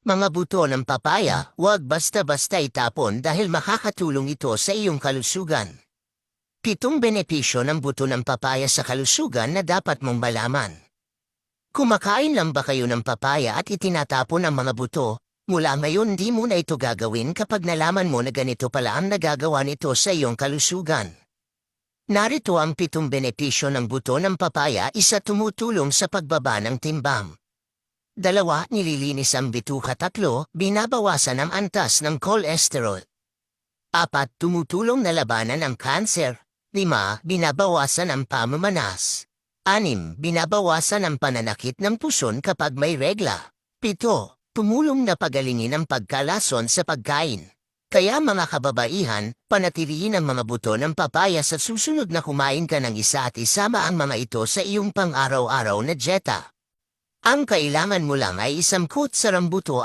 Mga buto ng papaya, huwag basta-basta itapon dahil makakatulong ito sa iyong kalusugan. 7 benepisyo ng buto ng papaya sa kalusugan na dapat mong malaman. Kumakain lang ba kayo ng papaya at itinatapon ang mga buto? Mula ngayon di mo na ito gagawin kapag nalaman mo na ganito pala ang nagagawa nito sa iyong kalusugan. Narito ang 7 benepisyo ng buto ng papaya. 1. Tumutulong sa pagbaba ng timbang. 2. Nililinis ang bituka. 3. Binabawasan ang antas ng cholesterol. 4. Tumutulong na labanan ang kanser. 5. Binabawasan ang pamamanas. 6. Binabawasan ang pananakit ng puson kapag may regla. 7. Tumulong na pagalingin ang pagkalason sa pagkain. Kaya mga kababaihan, panatilihin ang mga buto ng papaya sa susunod na kumain ka ng isa at isama ang mga ito sa iyong pang-araw-araw na dieta. Ang kailangan mo lang ay isangkot sa rambuto